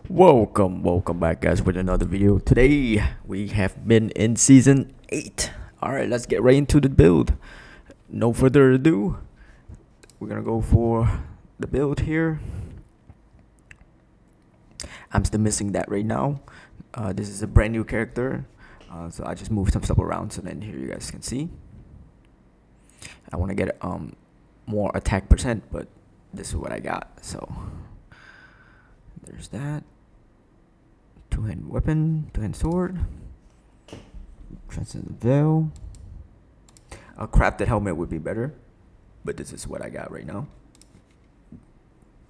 Welcome back, guys, with another video. Today we have been in season 8. Alright, let's get right into the build. No further ado, we're gonna go for the build here. I'm still missing that right now. This is a brand new character, so I just moved some stuff around so then here you guys can see. I want to get more attack percent, but this is what I got. So there's that. Two-hand weapon, two-hand sword, transcendent veil. A crafted helmet would be better, but this is what I got right now.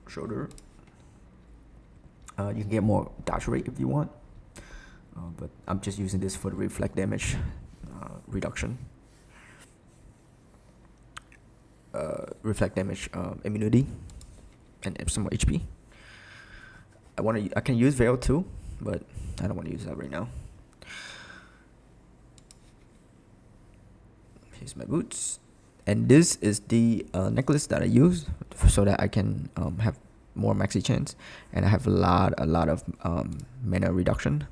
Shoulder. You can get more dodge rate if you want, but I'm just using this for the reflect damage reduction. Reflect damage immunity and some more HP. I can use veil too, but I don't want to use that right now. Here's my boots, and this is the necklace that I use so that I can have more maxi chance, and I have a lot of mana reduction,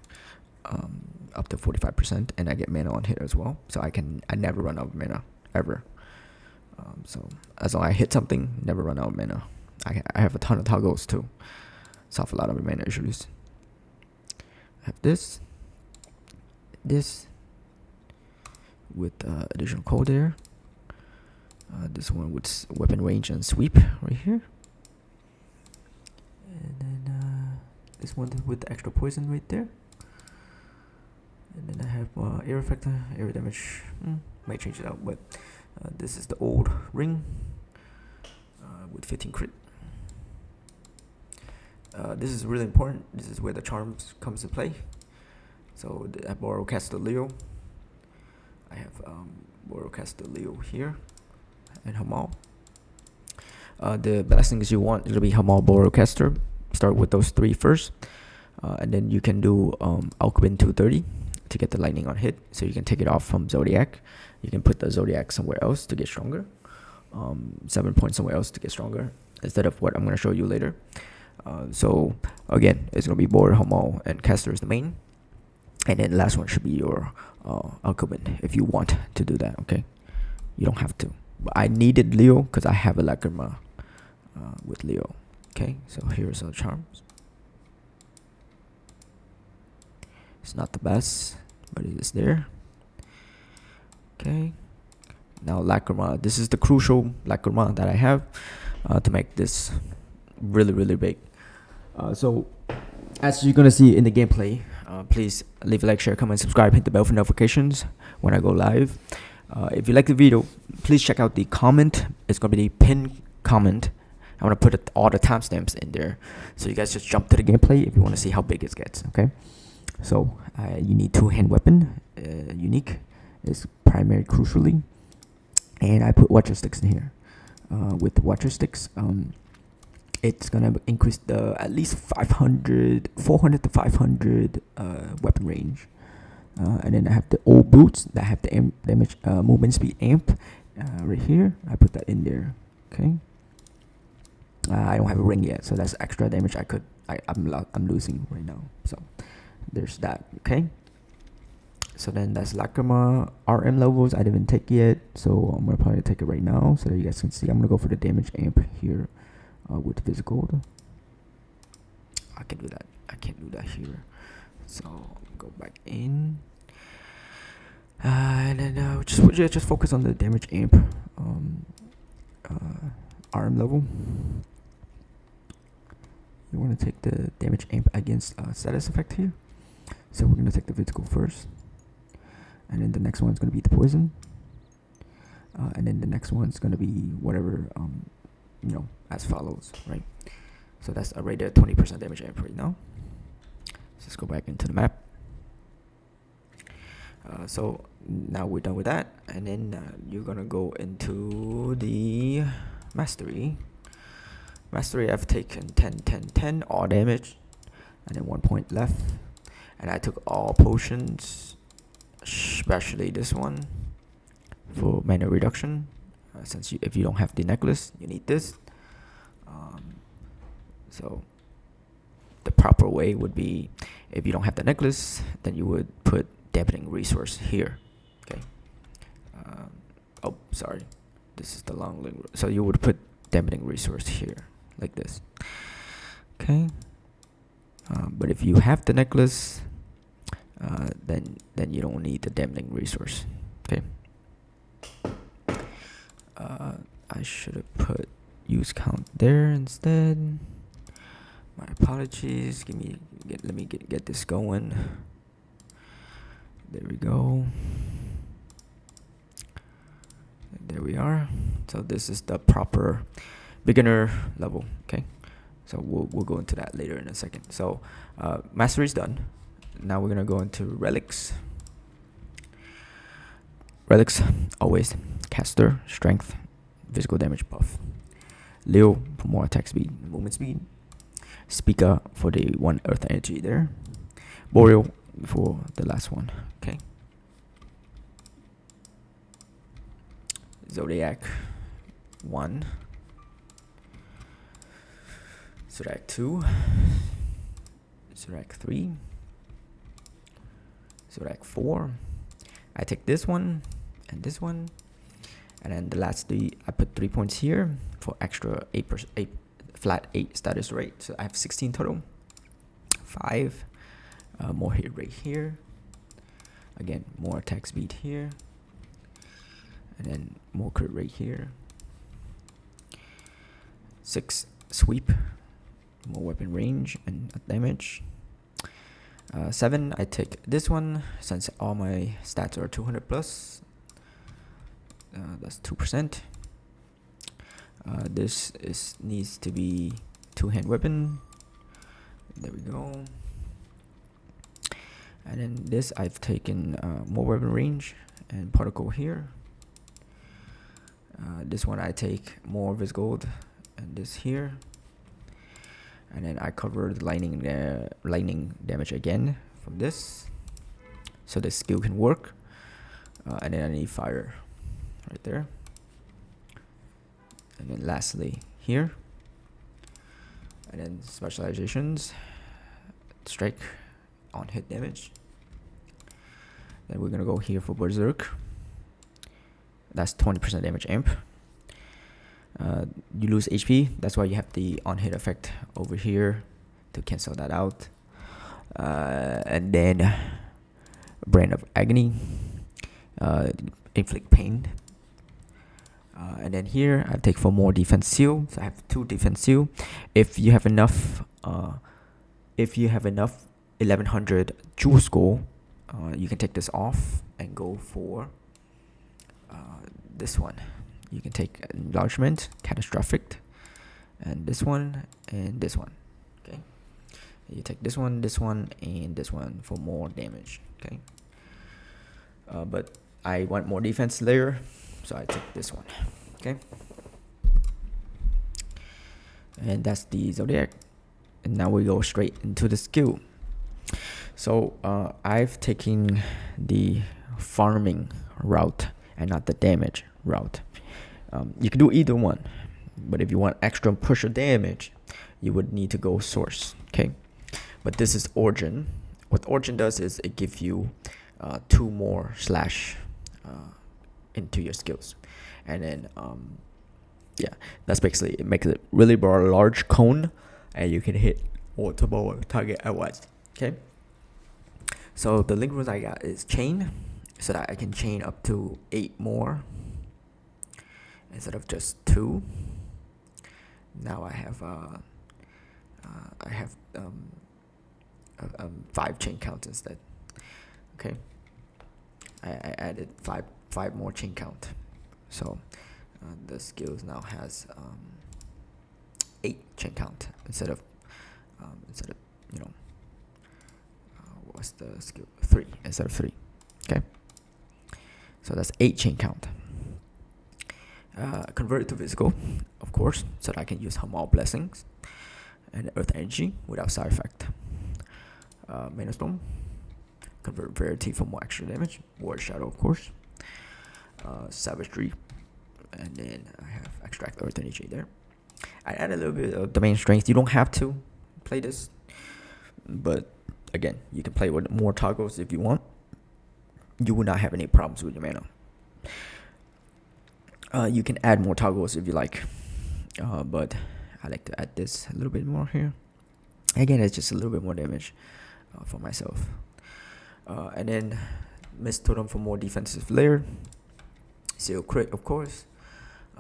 up to 45%, and I get mana on hit as well. So I never run out of mana ever. So as long as I hit something, never run out of mana. I have a ton of toggles too, solve a lot of mana issues. I have this with additional cold there. This one with weapon range and sweep right here, and then this one with the extra poison right there. And then I have air effect, air damage. Might change it out, but this is the old ring with 15 crit. This is really important. This is where the charms comes to play. So I borrow Caster Leo. I have borrow Caster Leo here and Hamal. The blessings you want will be Hamal, Borrow, Caster. Start with those 3 first, and then you can do Alchemy 230 to get the lightning on hit. So you can take it off from Zodiac. You can put the Zodiac somewhere else to get stronger. 7 points somewhere else to get stronger instead of what I'm going to show you later. So again, it's going to be Borrow, Hamal, and Caster is the main. And then the last one should be your Alchemy if you want to do that, okay? You don't have to. But I needed Leo because I have a Lacrima with Leo. Okay, so here's our charms. It's not the best, but it is there. Okay. Now Lacrima. This is the crucial Lacrima that I have to make this really big. So as you're gonna see in the gameplay, please leave a like, share, comment, subscribe, hit the bell for notifications when I go live. If you like the video, please check out the comment. It's gonna be the pinned comment. I'm gonna put all the timestamps in there, so you guys just jump to the gameplay if you want to see how big it gets. Okay, so you need two-hand weapon, unique is primary crucially, and I put watcher sticks in here. With the watcher sticks, it's gonna increase the at least 400 to 500 weapon range. And then I have the old boots that have the damage movement speed amp right here. I put that in there. Okay. I don't have a ring yet, so that's extra damage I'm losing right now. So there's that. Okay. So then that's Lacrima. RM levels I didn't take yet, so I'm gonna probably take it right now so that you guys can see. I'm gonna go for the damage amp here with physical. I can do that. I can't do that here. So go back in, and then just focus on the damage amp RM level. You want to take the damage amp against status effect here. So we're gonna take the physical first, and then the next one's gonna be the poison, and then the next one's gonna be whatever as follows, right? So that's already a 20% damage amp right now. Let's go back into the map. So now we're done with that, and then you're gonna go into the mastery. I've taken 10 all damage, and then 1 point left, and I took all potions, especially this one for mana reduction. Since if you don't have the necklace, you need this. So the proper way would be, if you don't have the necklace, then you would put dampening resource here. Okay. Oh, sorry. This is the long link. So you would put dampening resource here, like this. Okay. But if you have the necklace, then you don't need the dampening resource. Okay. I should have put use count there instead. My apologies. Let me get this going. There we go. There we are. So this is the proper beginner level. Okay. So we'll go into that later in a second. So mastery is done. Now we're gonna go into relics. Relics, always caster, strength, physical damage buff. Leo for more attack speed, movement speed. Speaker for the 1 earth energy there. Boreal for the last one. Okay. Zodiac 1. Zodiac 2. Zodiac 3. Zodiac 4. I take this one and this one, and then the last 3 I put 3 points here for extra 8% flat 8 status rate. So I have 16 total. 5 more hit rate here. Again, more attack speed here, and then more crit rate here. 6 sweep, more weapon range and damage. 7, I take this one since all my stats are 200 plus. That's 2%. This needs to be 2-hand weapon. There we go. And then this I've taken more weapon range and particle here. This one I take more vis gold and this here. And then I cover the lightning damage again from this, so the skill can work. And then I need fire right there. And then lastly here. And then specializations, strike on hit damage. Then we're gonna go here for berserk. That's 20% damage amp. You lose HP, that's why you have the on hit effect over here to cancel that out. And then Brand of Agony, inflict pain. And then here I take for more defense seal, so I have 2 defense seal. If you have enough 1100 jewel score, you can take this off and go for this one. You can take enlargement, catastrophic, and this one, okay. You take this one, and this one for more damage, okay. But I want more defense layer, so I take this one, okay. And that's the Zodiac. And now we go straight into the skill. So I've taken the farming route and not the damage route. You can do either one, but if you want extra push or damage, you would need to go source, okay. But this is origin. What origin does is it gives you 2 more slash into your skills, and then yeah, that's basically it. Makes it really large cone, and you can hit multiple target at once, okay. So the link rules I got is chain, so that I can chain up to 8 more instead of just 2. Now I have 5 chain counts instead. Okay, I added 5 more chain count, so the skills now has 8 chain count instead of what's the skill, 3 instead of 3. Okay, so that's 8 chain count. Convert it to physical, of course, so that I can use Hamal Blessings and Earth Energy without side effect. Mana Storm, convert Verity for more extra damage. Ward Shadow, of course. Savagery, and then I have Extract Earth Energy there. I add a little bit of Domain Strength. You don't have to play this, but again, you can play with more toggles if you want. You will not have any problems with your mana. You can add more toggles if you like, but I like to add this a little bit more here. Again, it's just a little bit more damage for myself. And then Mist Totem for more defensive layer. Seal Crit, of course.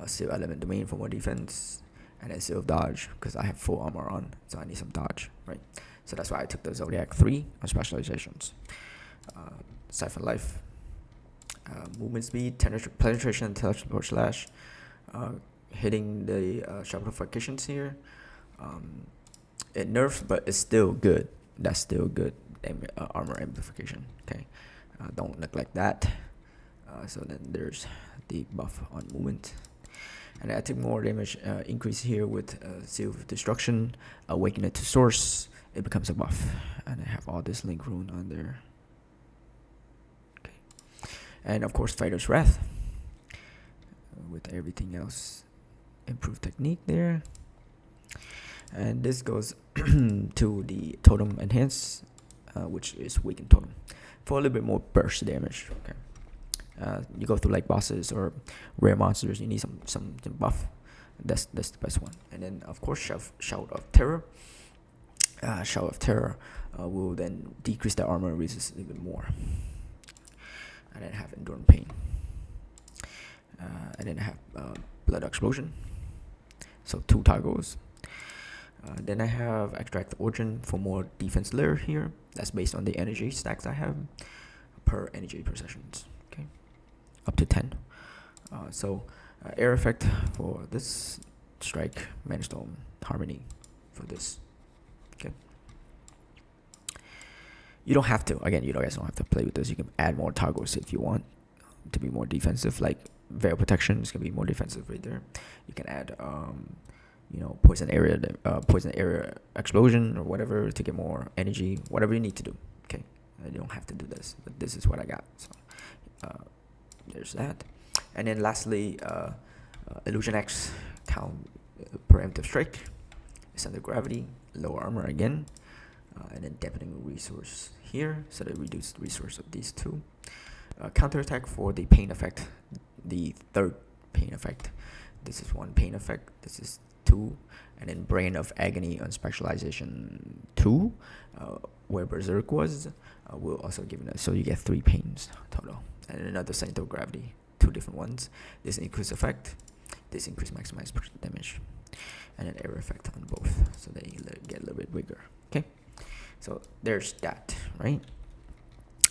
Seal Element Domain for more defense. And then Seal Dodge, because I have full armor on, so I need some dodge, right? So that's why I took the Zodiac 3 on specializations. Siphon Life. Movement speed, penetration, teleport slash. Hitting the sharpifications here. It nerfs, but it's still good. That's still good armor amplification. Okay, don't neglect that. So then there's the buff on movement, and I take more damage increase here with Seal of Destruction. Awaken it to source. It becomes a buff, and I have all this link rune on there. Okay, and of course Fighter's Wrath. With everything else, improved technique there. And this goes to the Totem Enhance, which is Weakened Totem, for a little bit more burst damage. Okay, you go through like bosses or rare monsters, you need some buff. That's the best one. And then of course Shout of Terror. Shout of Terror will then decrease the armor resist even more. And then have Enduring Pain. And then I have Blood Explosion. So 2 toggles. Then I have Extract Origin for more defense layer here. That's based on the energy stacks I have per energy per sessions. Okay, up to 10. So air effect for this, strike, Manstone, harmony for this. Okay. You don't have to. Again, you guys don't have to play with this. You can add more toggles if you want to be more defensive. Like Veil Protection is gonna be more defensive right there. You can add poison area explosion or whatever to get more energy, whatever you need to do. Okay, you don't have to do this, but this is what I got. So there's that. And then lastly, Illusion X, count preemptive strike, Center Gravity, lower armor again, and then dampening resource here, so they reduce the resource of these two. Counter attack for the pain effect, the third pain effect. This is 1 pain effect. This is 2, and then Brain of Agony on specialization 2, where Berserk was, will also give it. So you get 3 pains total, and then another Center of Gravity, 2 different ones. This increase effect, this increase maximize damage, and an air effect on both, so they get a little bit bigger. Okay, so there's that, right?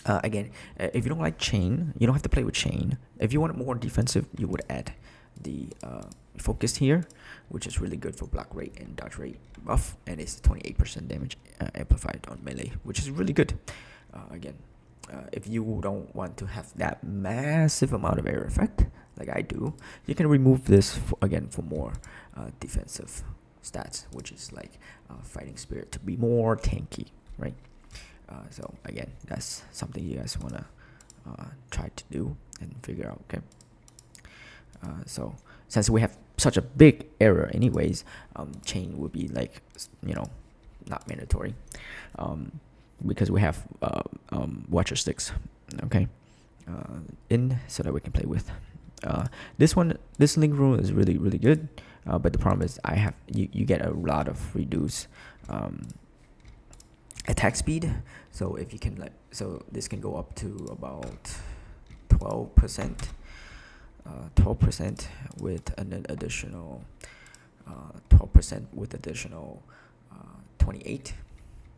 Again, if you don't like chain, you don't have to play with chain. If you want it more defensive, you would add the focus here, which is really good for block rate and dodge rate buff, and it's 28% damage amplified on melee, which is really good. Again, if you don't want to have that massive amount of air effect like I do, you can remove this for more defensive stats, which is like Fighting Spirit to be more tanky, right? So again, that's something you guys want to try to do and figure out. Okay, so since we have such a big error anyways, chain would be like, not mandatory, because we have Watcher Sticks, okay, so that we can play with. This link rune is really good, but the problem is you get a lot of reduce attack speed. So if you can so this can go up to about 12%, 12% with an additional 12% with additional 28,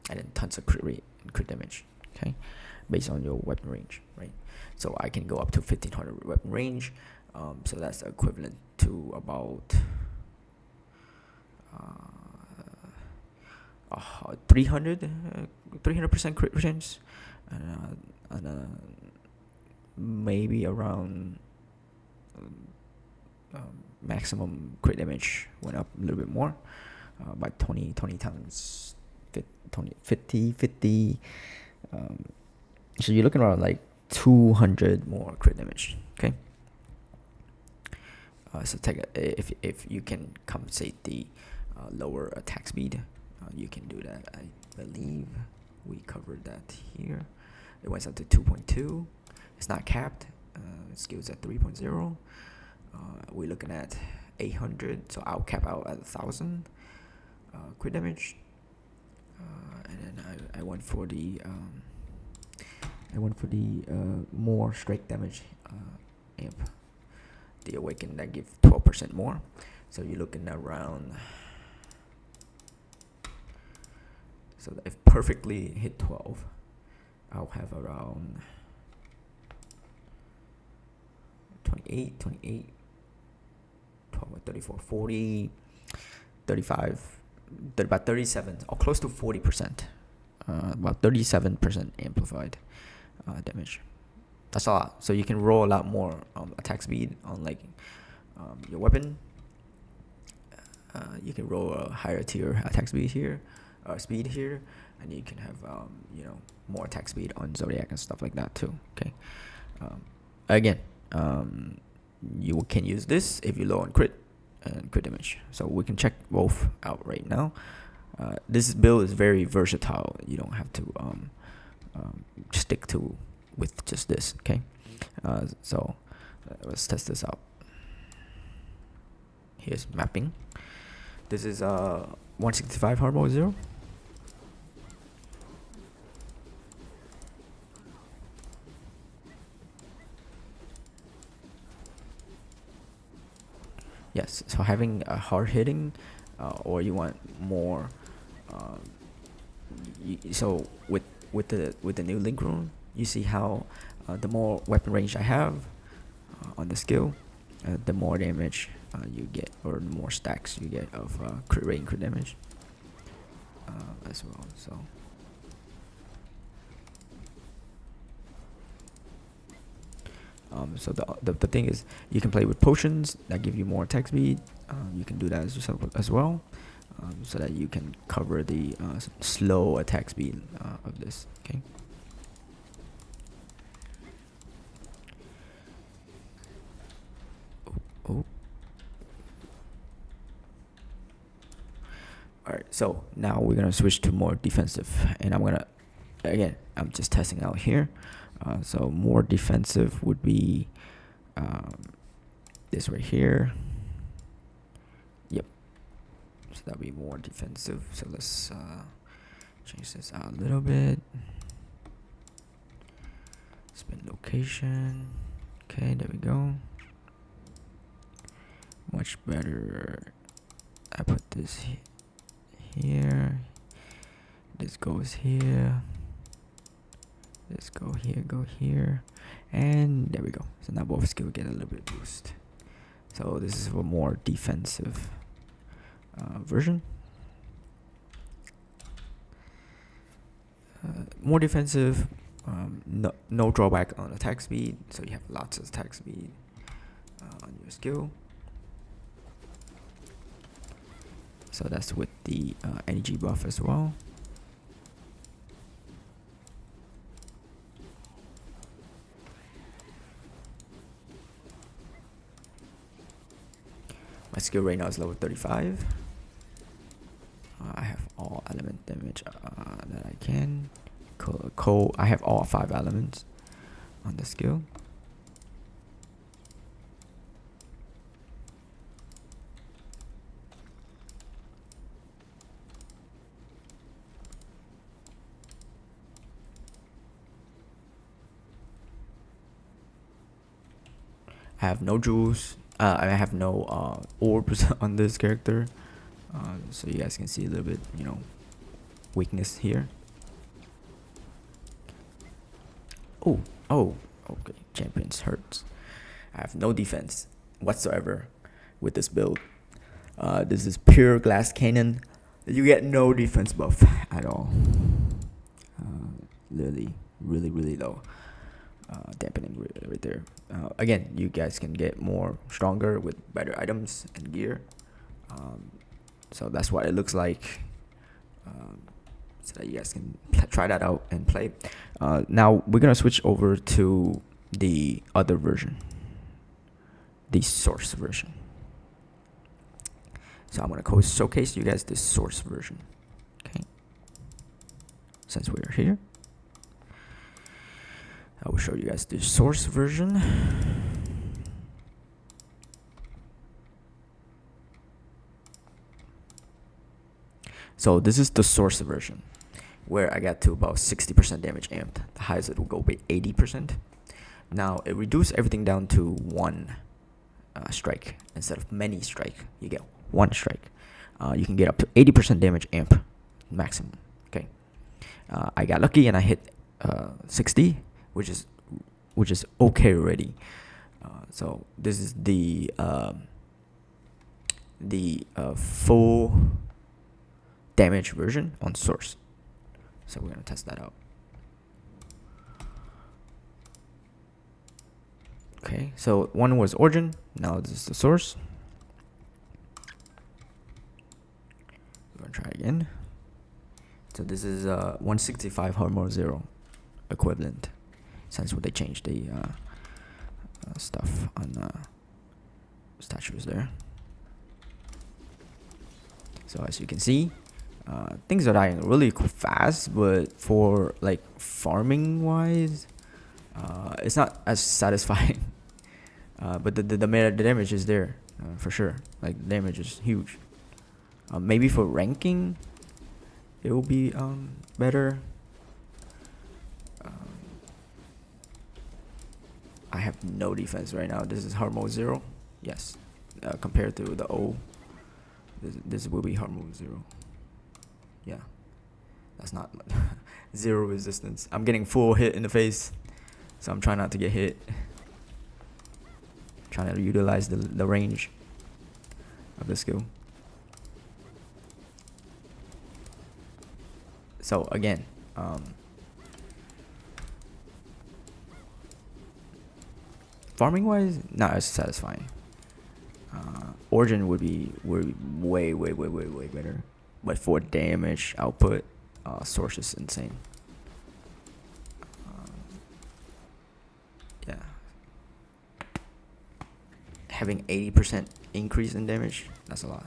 and then tons of crit rate and crit damage. Okay, based on your weapon range, right? So I can go up to 1500 weapon range. So that's equivalent to about 300% crit chance, and maybe around maximum crit damage went up a little bit more by 20 times 50. So you're looking around like 200 more crit damage. Okay. So take if you can compensate the lower attack speed, you can do that. I believe we covered that here. It went up to 2.2. It's not capped. Skills at 3.0. We're looking at 800, so I'll cap out at 1,000 crit damage. And then I went for the more strike damage amp. The awaken that give 12% more. So you're looking around. So if perfectly hit 12, I'll have around 28, 12, 34, 40, 35, about 37, or close to 40%. About 37% amplified damage. That's a lot. So you can roll a lot more attack speed on like your weapon. You can roll a higher tier attack speed here, and you can have more attack speed on Zodiac and stuff like that too. Okay. Again, you can use this if you're low on crit and crit damage. So we can check both out right now. This build is very versatile. You don't have to stick to with just this. Okay. So let's test this out. Here's mapping. This is 165 hard mode 0. Yes, so having a hard hitting, or you want more. So with the new link rune, you see how the more weapon range I have on the skill, the more damage you get, or the more stacks you get of crit rate and crit damage as well. So so the thing is, you can play with potions that give you more attack speed. You can do that as yourself as well, so that you can cover the slow attack speed of this. Okay. Oh. Alright, so now we're gonna switch to more defensive, and I'm just testing out here. So more defensive would be this right here. Yep. So that'll be more defensive. So let's change this out a little bit. Spin location. Okay, there we go. Much better. I put this here. This goes here. Let's go here, and there we go. So now both skills get a little bit boost. So this is a more defensive version. More defensive, no drawback on attack speed, so you have lots of attack speed on your skill. So that's with the energy buff as well. My skill right now is level 35. I have all element damage that I can. Cold. I have all 5 elements on the skill. I have no jewels. I have no orbs on this character, so you guys can see a little bit, weakness here. Oh, okay. Champions hurts. I have no defense whatsoever with this build. This is pure glass cannon. You get no defense buff at all. Literally, really low. Dampening right there. Again, you guys can get more stronger with better items and gear. So that's what it looks like. So that you guys can try that out and play. Now we're gonna switch over to the other version, the source version. So I'm gonna showcase you guys the source version. since we're here. I will show you guys the source version. So this is the source version, where I got to about 60% damage amped. The highest it will go be 80%. Now it reduced everything down to one strike instead of many strike. You get one strike. You can get up to 80% damage amp maximum. Okay. I got lucky and I hit 60, which is okay already. So this is the full damage version on source. So we're gonna test that out. Okay, so one was origin, now this is the source. We're gonna try again. So this is 165 Harmor 0 equivalent, since they changed the stuff on statues there. So as you can see, things are dying really fast, but for like farming wise, it's not as satisfying. But the damage is there for sure. Like the damage is huge. Maybe for ranking, it will be better. I have no defense right now. This is hard mode 0. Yes, compared to the O, this will be hard mode 0. Yeah, that's not 0 resistance. I'm getting full hit in the face, so I'm trying not to get hit. Trying to utilize the range of the skill. So again, farming wise, not as satisfying. Origin would be way better, but for damage output, source is insane. Yeah, having 80% increase in damage, that's a lot.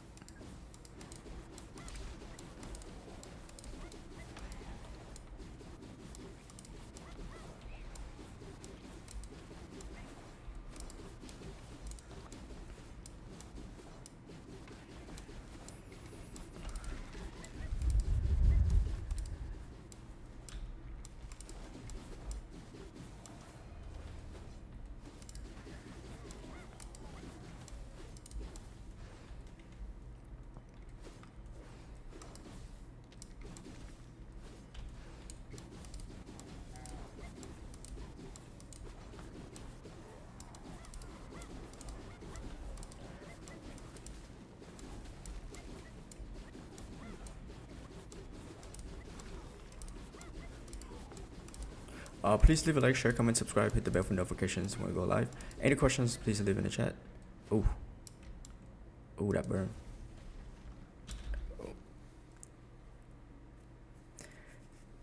Please leave a like, share, comment, subscribe, hit the bell for notifications when we go live. Any questions, please leave in the chat. Oh, that burn.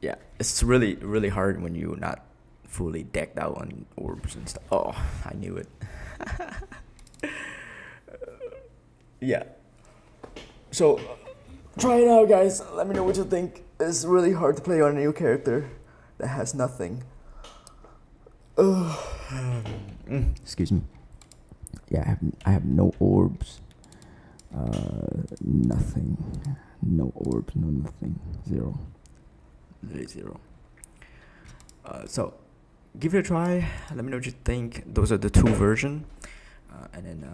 Yeah, it's really hard when you're not fully decked out on orbs and stuff. Oh, I knew it. Yeah. So, try it out, guys. Let me know what you think. It's really hard to play on a new character that has nothing. Excuse me. Yeah, I have no orbs. Nothing. No orbs, no nothing. 0. Literally 0. So, give it a try. Let me know what you think. Those are the 2 versions. And then,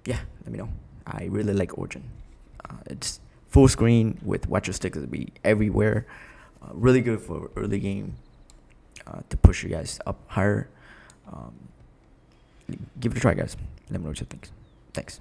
yeah, let me know. I really like Origin. It's full screen with watcher sticks to be everywhere. Really good for early game to push you guys up higher. Give it a try, guys. Let me know what you think. Thanks.